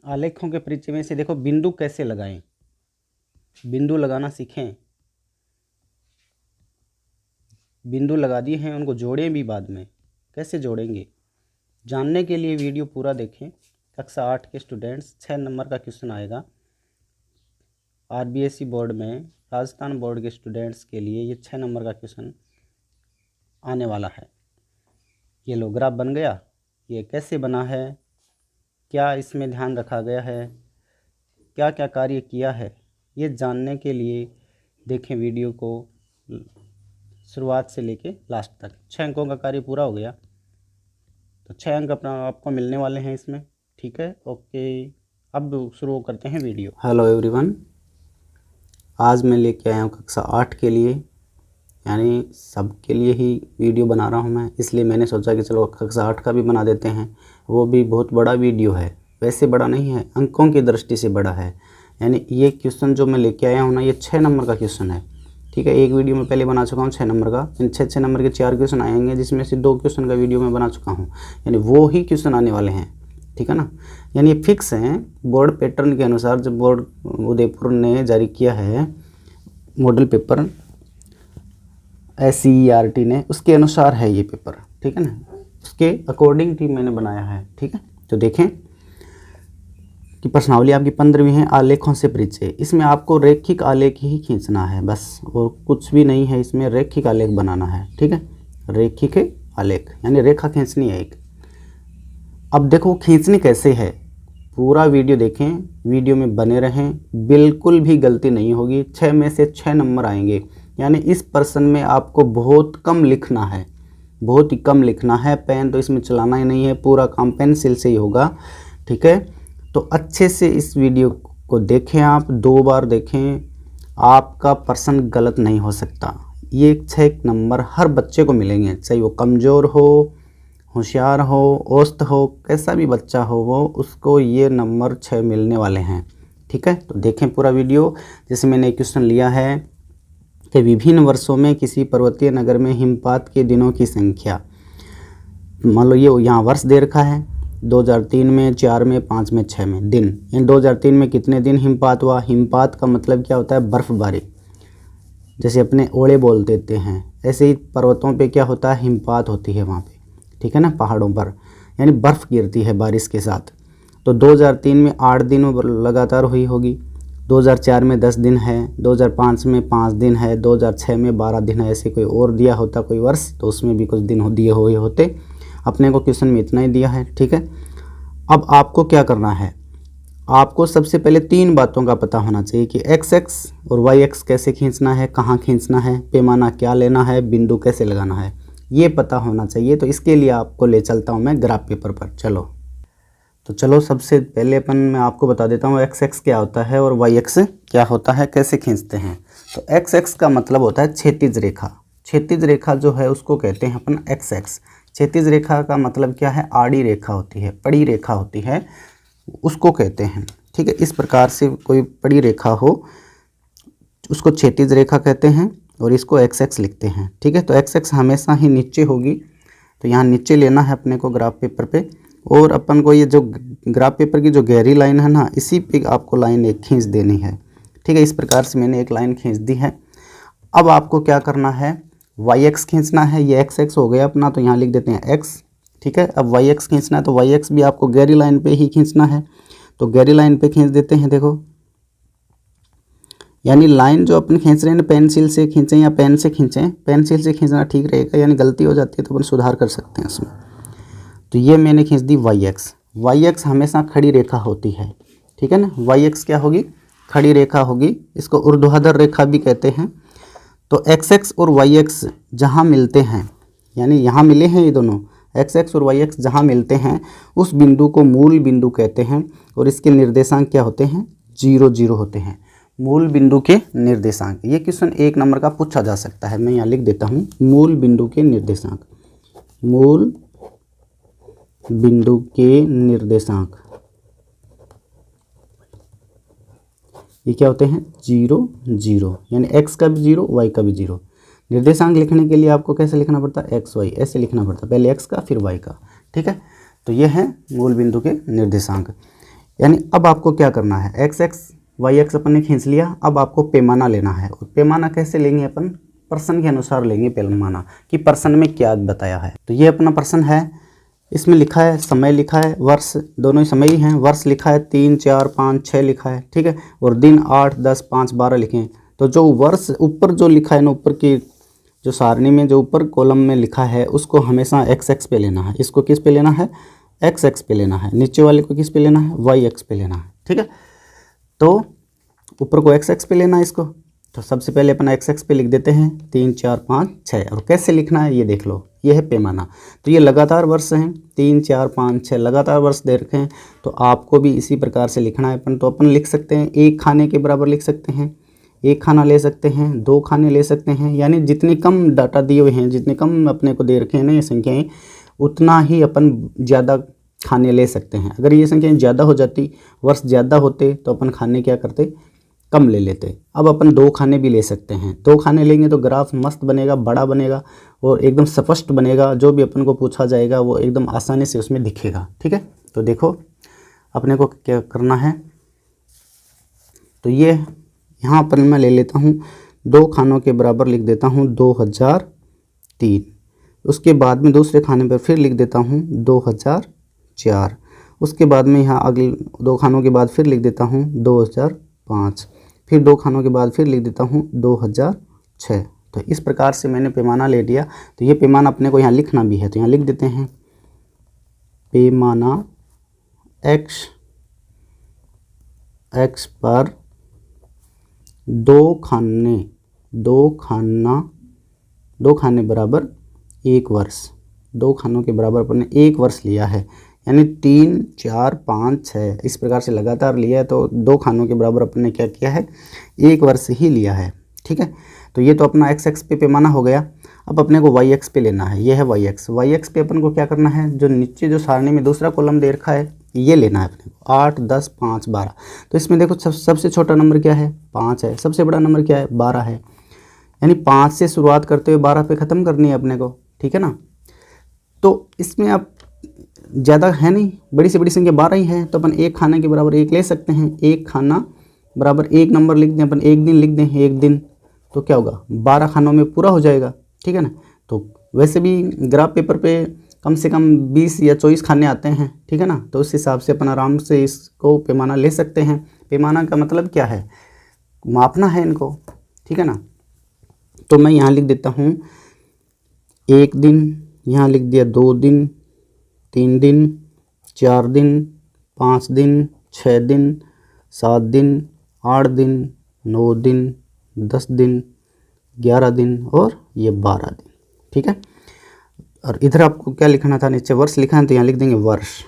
आलेखों के परिचय में से देखो बिंदु कैसे लगाएं, बिंदु लगाना सीखें। बिंदु लगा दिए हैं, उनको जोड़ें भी बाद में, कैसे जोड़ेंगे जानने के लिए वीडियो पूरा देखें। कक्षा 8 के स्टूडेंट्स 6 नंबर का क्वेश्चन आएगा आरबीएसई बोर्ड में, राजस्थान बोर्ड के स्टूडेंट्स के लिए ये 6 नंबर का क्वेश्चन आने वाला है। ये लो ग्राफ बन गया, ये कैसे बना है, क्या इसमें ध्यान रखा गया है, क्या क्या कार्य किया है, ये जानने के लिए देखें वीडियो को शुरुआत से लेके लास्ट तक। 6 अंकों का कार्य पूरा हो गया, तो 6 अंक अपना आपको मिलने वाले हैं इसमें, ठीक है। ओके, अब शुरू करते हैं वीडियो। हेलो एवरीवन, आज मैं लेके आया हूँ कक्षा 8 के लिए, यानी सबके लिए ही वीडियो बना रहा हूँ मैं, इसलिए मैंने सोचा कि चलो कक्षा 8 का भी बना देते हैं। वो भी बहुत बड़ा वीडियो है, वैसे बड़ा नहीं है, अंकों की दृष्टि से बड़ा है। यानी ये क्वेश्चन जो मैं लेके आया हूँ ना, ये 6 नंबर का क्वेश्चन है, ठीक है। एक वीडियो में पहले बना चुका हूँ 6 नंबर का, इन 6 नंबर के 4 क्वेश्चन आएंगे, जिसमें से 2 क्वेश्चन का वीडियो मैं बना चुका हूँ, यानी वो ही क्वेश्चन आने वाले हैं, ठीक है ना। यानी ये फिक्स हैं बोर्ड पैटर्न के अनुसार। जब बोर्ड उदयपुर ने जारी किया है मॉडल पेपर SCERT ने, उसके अनुसार है ये पेपर, ठीक है ना, उसके अकॉर्डिंग टीम मैंने बनाया है, ठीक है। तो देखें कि प्रश्नावली आपकी 15वीं है, आलेखों से परिचय। इसमें आपको रेखिक आलेख ही खींचना है बस, और कुछ भी नहीं है इसमें, रेखिक आलेख बनाना है, ठीक है। रेखिक आलेख यानी रेखा खींचनी है एक। अब देखो खींचनी कैसे है, पूरा वीडियो देखें, वीडियो में बने रहें, बिल्कुल भी गलती नहीं होगी। 6 में से 6 नंबर आएंगे, यानी इस प्रश्न में आपको बहुत कम लिखना है, बहुत ही कम लिखना है। पेन तो इसमें चलाना ही नहीं है, पूरा काम पेंसिल से ही होगा, ठीक है। तो अच्छे से इस वीडियो को देखें, आप 2 बार देखें, आपका प्रश्न गलत नहीं हो सकता। ये 6 नंबर हर बच्चे को मिलेंगे, चाहे वो कमज़ोर हो, होशियार हो, औस्त हो, कैसा भी बच्चा हो वो, उसको ये नंबर 6 मिलने वाले हैं, ठीक है। तो देखें पूरा वीडियो। जैसे मैंने एक क्वेश्चन लिया है कि विभिन्न वर्षों में किसी पर्वतीय नगर में हिमपात के दिनों की संख्या, मान लो ये यहाँ वर्ष दे रखा है, 2003 में, 4 में, 5 में, 6 में दिन, यानी 2003 में कितने दिन हिमपात हुआ। हिमपात का मतलब क्या होता है, बर्फबारी, जैसे अपने ओले बोल देते हैं, ऐसे ही पर्वतों पे क्या होता है, हिमपात होती है वहाँ पे, ठीक है ना, पहाड़ों पर, यानी बर्फ़ गिरती है बारिश के साथ। तो 2003 में 8 दिन लगातार हुई होगी, 2004 में 10 दिन है, 2005 में 5 दिन है, 2006 में 12 दिन है। ऐसे कोई और दिया होता कोई वर्ष तो उसमें भी कुछ दिन दिए हुए होते, अपने को क्वेश्चन में इतना ही दिया है, ठीक है। अब आपको क्या करना है, आपको सबसे पहले 3 बातों का पता होना चाहिए कि x और y कैसे खींचना है, कहाँ खींचना है, पैमाना क्या लेना है, बिंदु कैसे लगाना है, ये पता होना चाहिए। तो इसके लिए आपको ले चलता हूँ मैं ग्राफ पेपर पर, चलो। तो चलो सबसे पहले मैं आपको बता देता हूँ x क्या होता है और y क्या होता है, कैसे खींचते हैं। तो x का मतलब होता है क्षैतिज रेखा। क्षैतिज रेखा जो है उसको कहते हैं अपन x। क्षैतिज रेखा का मतलब क्या है, आड़ी रेखा होती है, पड़ी रेखा होती है, उसको कहते हैं, ठीक है। इस प्रकार से कोई पड़ी रेखा हो उसको क्षैतिज रेखा कहते हैं, और इसको x लिखते हैं, ठीक है। तो x हमेशा ही नीचे होगी, तो यहाँ नीचे लेना है अपने को ग्राफ पेपर पे, और अपन को ये जो ग्राफ पेपर की जो गहरी लाइन है ना, इसी पे आपको लाइन एक खींच देनी है, ठीक है। इस प्रकार से मैंने एक लाइन खींच दी है। अब आपको क्या करना है, y खींचना है, ये x हो गया अपना, तो यहाँ लिख देते हैं x, ठीक है। अब y खींचना है, तो y भी आपको गहरी लाइन पे ही खींचना है, तो गहरी लाइन पे खींच देते हैं। देखो यानी लाइन जो अपन खींच रहे हैं पेंसिल से खींचें या पेन से खींचें, पेंसिल से खींचना ठीक रहेगा, यानी गलती हो जाती है तो अपन सुधार कर सकते हैं इसमें। तो ये मैंने खींच दी y हमेशा खड़ी रेखा होती है, ठीक है ना। y क्या होगी, खड़ी रेखा होगी, इसको ऊर्ध्वाधर रेखा भी कहते हैं। तो x और y जहाँ मिलते हैं, यानी यहाँ मिले हैं ये दोनों, x और y जहाँ मिलते हैं उस बिंदु को मूल बिंदु कहते हैं, और इसके निर्देशांक क्या होते हैं, 0 0 होते हैं, मूल बिंदु के निर्देशांक। ये क्वेश्चन 1 नंबर का पूछा जा सकता है, मैं यहाँ लिख देता हूँ मूल बिंदु के निर्देशांक। मूल बिंदु के निर्देशांक ये क्या होते हैं, 0 0, यानी x का भी 0, y का भी 0। निर्देशांक लिखने के लिए आपको कैसे लिखना पड़ता है, x y, ऐसे लिखना पड़ता है, पहले x का फिर y का, ठीक है। तो ये है मूल बिंदु के निर्देशांक। यानी अब आपको क्या करना है, x x Y x upon ने खींच लिया, अब आपको पैमाना लेना है। और पैमाना कैसे लेंगे अपन, पर्सन के अनुसार लेंगे पैमाना, कि पर्सन में क्या बताया है। तो ये अपना पर्सन है, इसमें लिखा है समय, लिखा है वर्ष, दोनों ही समय ही हैं। वर्ष लिखा है 3 4 5 6 लिखा है, ठीक है। और दिन 8 10 5 12 लिखे हैं। तो जो वर्ष ऊपर जो लिखा है ना, ऊपर की जो सारणी में जो ऊपर कॉलम में लिखा है, उसको हमेशा एक्स एक्स पे लेना है। इसको किस पे लेना है, एक्स एक्स पे लेना है। नीचे वाले को किस पे लेना है, वाई एक्स पे लेना है, ठीक है। तो ऊपर को एक्स एक्स पे लेना है इसको। तो सबसे पहले अपना एक्स एक्स पे लिख देते हैं 3 4 5 6। और कैसे लिखना है ये देख लो, ये है पैमाना। तो ये लगातार वर्ष हैं, 3 4 5 6 लगातार वर्ष दे रखे हैं। तो आपको भी इसी प्रकार से लिखना है अपन। तो अपन लिख सकते हैं 1 खाने के बराबर लिख सकते हैं, 1 खाना ले सकते हैं, 2 खाने ले सकते हैं। यानी जितने कम डाटा दिए हुए हैं, जितने कम अपने को दे रखे हैं ना ये संख्याएं, उतना ही अपन ज़्यादा खाने ले सकते हैं। अगर ये संख्याएं ज़्यादा हो जाती, वर्ष ज़्यादा होते, तो अपन खाने क्या करते, कम ले लेते। अब अपन 2 खाने भी ले सकते हैं। 2 खाने लेंगे तो ग्राफ मस्त बनेगा, बड़ा बनेगा और एकदम स्पष्ट बनेगा। जो भी अपन को पूछा जाएगा वो एकदम आसानी से उसमें दिखेगा, ठीक है। तो देखो अपने को क्या करना है। तो ये यहाँ पर मैं ले लेता हूँ 2 खानों के बराबर लिख देता हूँ 2003। उसके बाद में दूसरे खाने पर फिर लिख देता हूँ 2004। उसके बाद में यहाँ अगले 2 खानों के बाद फिर लिख देता हूँ 2005। फिर 2 खानों के बाद फिर लिख देता हूँ 2006। तो इस प्रकार से मैंने पैमाना ले लिया। तो ये पैमाना अपने को यहाँ लिखना भी है, तो यहाँ लिख देते हैं पैमाना एक्स पर 2 खाने बराबर 1 वर्ष। 2 खानों के बराबर अपन ने 1 वर्ष लिया है, यानी 3 4 5 6 इस प्रकार से लगातार लिया है। तो 2 खानों के बराबर अपन ने क्या किया है, 1 वर्ष ही लिया है, ठीक है। तो ये तो अपना एक्स एक्स पे पैमाना हो गया। अब अपने को वाई एक्स पे लेना है, ये है वाई एक्स। वाई एक्स पे अपन को क्या करना है, जो नीचे जो सारणी में दूसरा कॉलम दे रखा है ये लेना है अपने को, 8 10 5 12। तो इसमें देखो सबसे छोटा नंबर क्या है, 5 है। सबसे बड़ा नंबर क्या है, 12 है। यानी 5 से शुरुआत करते हुए 12 पे ख़त्म करनी है अपने को, ठीक है ना। तो इसमें अब ज़्यादा है नहीं, बड़ी से बड़ी संख्या 12 ही है। तो अपन 1 खाने के बराबर 1 ले सकते हैं। 1 खाना बराबर 1 नंबर लिख दें अपन, 1 दिन लिख दें, 1 दिन। तो क्या होगा, 12 खानों में पूरा हो जाएगा, ठीक है ना। तो वैसे भी ग्राफ पेपर पे कम से कम 20 या 24 खाने आते हैं, ठीक है ना। तो उस हिसाब से अपन आराम से इसको पैमाना ले सकते हैं। पैमाना का मतलब क्या है, मापना है इनको, ठीक है ना। तो मैं यहाँ लिख देता हूँ 1 दिन, यहाँ लिख दिया 2 दिन, 3 दिन, 4 दिन, 5 दिन, 6 दिन, 7 दिन, 8 दिन, 9 दिन, 10 दिन, 11 दिन और ये 12 दिन, ठीक है। और इधर आपको क्या लिखना था, नीचे वर्ष लिखा है तो यहाँ लिख देंगे वर्ष।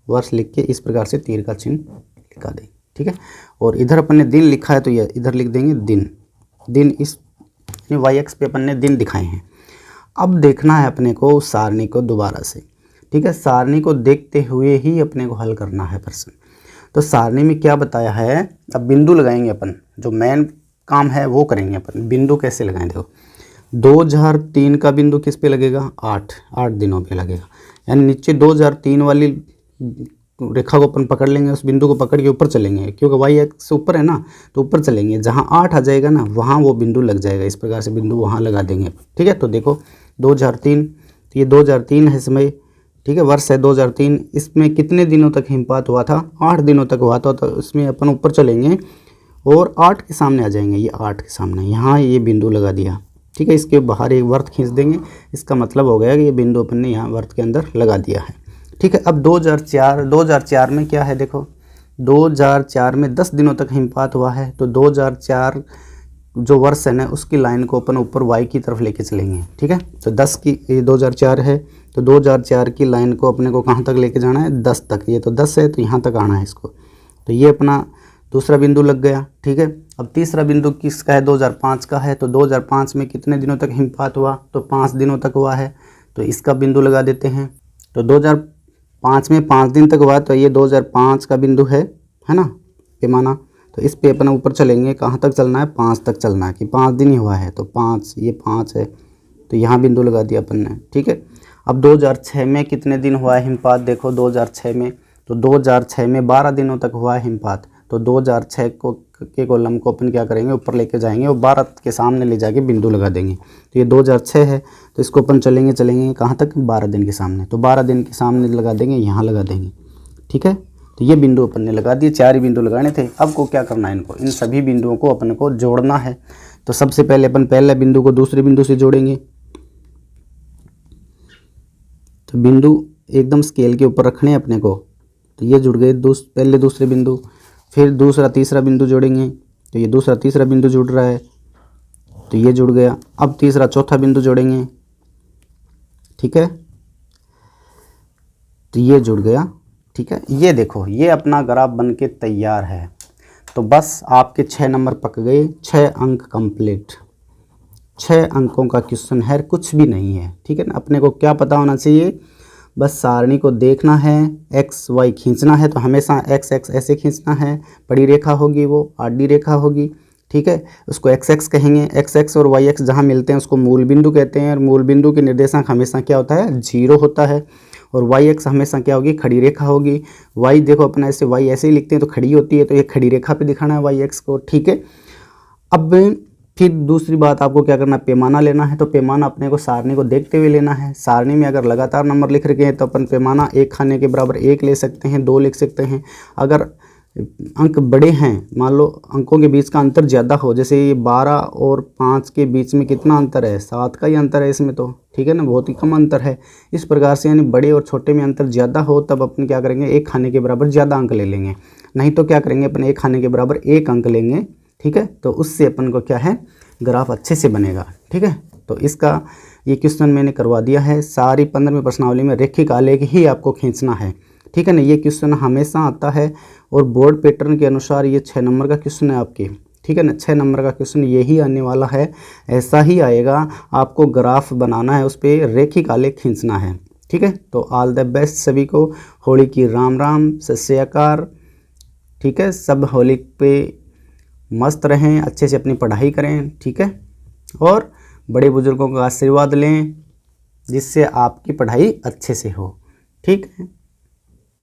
वर्ष लिख के इस प्रकार से तीर का चिन्ह लिखा देंगे, ठीक है। और इधर अपन ने दिन लिखा है तो ये इधर लिख देंगे दिन। दिन इस वाई एक्स पे अपन ने दिन दिखाए हैं। अब देखना है अपने को सारणी को दोबारा से, ठीक है। सारणी को देखते हुए ही अपने को हल करना है प्रश्न। तो सारणी में क्या बताया है, अब बिंदु लगाएंगे अपन, जो मेन काम है वो करेंगे अपन। बिंदु कैसे लगाएं, देखो 2003 का बिंदु किस पे लगेगा, 8 दिनों पे लगेगा। यानी नीचे 2003 वाली रेखा को अपन पकड़ लेंगे, उस बिंदु को पकड़ के ऊपर चलेंगे, क्योंकि वाई एक्स ऊपर है ना, तो ऊपर चलेंगे। जहाँ 8 आ जाएगा ना वहाँ वो बिंदु लग जाएगा। इस प्रकार से बिंदु वहाँ लगा देंगे, ठीक है। तो देखो 2003, तो ये 2003 है समय, ठीक है। वर्ष है 2003। इसमें कितने दिनों तक हिमपात हुआ था, 8 दिनों तक हुआ था। तो इसमें अपन ऊपर चलेंगे और 8 के सामने आ जाएंगे। ये 8 के सामने यहाँ ये बिंदु लगा दिया, ठीक है। इसके बाहर एक वर्त खींच देंगे। इसका मतलब हो गया कि ये बिंदु अपन ने यहाँ वर्त के अंदर लगा दिया है, ठीक है। अब 2004 में क्या है, देखो 2004 में 10 दिनों तक हिमपात हुआ है। तो 2004 जो वर्ष है ना, उसकी लाइन को अपन ऊपर वाई की तरफ लेके चलेंगे, ठीक है। तो 10 की, ये 2004 है तो 2004 की लाइन को अपने को कहाँ तक लेके जाना है, 10 तक। ये तो 10 है तो यहाँ तक आना है इसको। तो ये अपना दूसरा बिंदु लग गया, ठीक है। अब तीसरा बिंदु किसका है, 2005 का है। तो 2005 में कितने दिनों तक हिमपात हुआ, तो 5 दिनों तक हुआ है। तो इसका बिंदु लगा देते हैं। तो 2005 में 5 दिन तक हुआ, तो ये 2005 का बिंदु है ना पैमाना। तो इस पे अपन ऊपर चलेंगे, कहाँ तक चलना है, 5 तक चलना है, कि 5 दिन ही हुआ है। तो 5, ये 5 है तो यहाँ बिंदु लगा दिया अपन ने, ठीक है। अब 2006 में कितने दिन हुआ है हिमपात, देखो 2006 में तो 2006 में 12 दिनों तक हुआ है हिमपात, तो 2006 के कॉलम को अपन क्या करेंगे, ऊपर लेके जाएंगे और 12 के सामने ले जाके बिंदु लगा देंगे। तो ये 2006 है, तो इसको अपन चलेंगे कहाँ तक, 12 दिन के सामने, तो 12 दिन के सामने लगा देंगे, यहाँ लगा देंगे। ठीक है, तो ये बिंदु अपन ने लगा दिए, 4 ही बिंदु लगाने थे। अब को क्या करना है, इनको, इन सभी बिंदुओं को अपन को जोड़ना है। तो सबसे पहले अपन पहले बिंदु को दूसरे बिंदु से जोड़ेंगे। तो बिंदु एकदम स्केल के ऊपर रखने अपने को, तो ये जुड़ गए पहले दूसरे बिंदु, फिर दूसरा तीसरा बिंदु जोड़ेंगे, तो ये दूसरा तीसरा बिंदु जुड़ रहा है, तो ये जुड़ गया। अब तीसरा चौथा बिंदु जोड़ेंगे, ठीक है, तो ये जुड़ गया। ठीक है, ये देखो ये अपना ग्राफ बन के तैयार है। तो बस आपके 6 नंबर पक गए, 6 अंक कंप्लीट। 6 अंकों का क्वेश्चन है, कुछ भी नहीं है। ठीक है ना, अपने को क्या पता होना चाहिए, बस सारणी को देखना है, एक्स वाई खींचना है, तो हमेशा एक्स एक्स ऐसे खींचना है, बड़ी रेखा होगी वो आडी रेखा होगी। ठीक है, उसको एक्स एक्स कहेंगे, एक्स एक्स और वाई एक्स जहाँ मिलते हैं उसको मूल बिंदु कहते हैं, और मूल बिंदु के निर्देशांक हमेशा क्या होता है, 0 होता है। और वाई एक्स हमेशा क्या होगी, खड़ी रेखा होगी। वाई देखो अपना ऐसे वाई ऐसे ही लिखते हैं तो खड़ी होती है, तो ये खड़ी रेखा पे दिखाना है वाई एक्स को। ठीक है, अब फिर दूसरी बात आपको क्या करना है, पैमाना लेना है। तो पैमाना अपने को सारणी को देखते हुए लेना है। सारणी में अगर लगातार नंबर लिख रखे हैं तो अपन पैमाना 1 खाने के बराबर 1 ले सकते हैं, 2 लिख सकते हैं। अगर अंक बड़े हैं, मान लो अंकों के बीच का अंतर ज़्यादा हो, जैसे ये 12 और 5 के बीच में कितना अंतर है, 7 का ही अंतर है इसमें तो। ठीक है ना, बहुत ही कम अंतर है। इस प्रकार से यानी बड़े और छोटे में अंतर ज़्यादा हो तब अपन क्या करेंगे, 1 खाने के बराबर ज़्यादा अंक ले लेंगे, नहीं तो क्या करेंगे अपन 1 खाने के बराबर 1 अंक लेंगे। ठीक है, तो उससे अपन को क्या है, ग्राफ अच्छे से बनेगा। ठीक है, तो इसका ये क्वेश्चन मैंने करवा दिया है। सारी 15वीं प्रश्नावली में रेखिक आलेख ही आपको खींचना है। ठीक है ना, ये क्वेश्चन हमेशा आता है और बोर्ड पैटर्न के अनुसार ये 6 नंबर का क्वेश्चन है आपके। ठीक है ना, 6 नंबर का क्वेश्चन यही आने वाला है, ऐसा ही आएगा। आपको ग्राफ बनाना है, उस पर रेखिक आलेख खींचना है। ठीक है, तो ऑल द बेस्ट सभी को, होली की राम राम, सत श्री अकाल। ठीक है, सब होली पे मस्त रहें, अच्छे से अपनी पढ़ाई करें। ठीक है, और बड़े बुजुर्गों का आशीर्वाद लें जिससे आपकी पढ़ाई अच्छे से हो। ठीक है।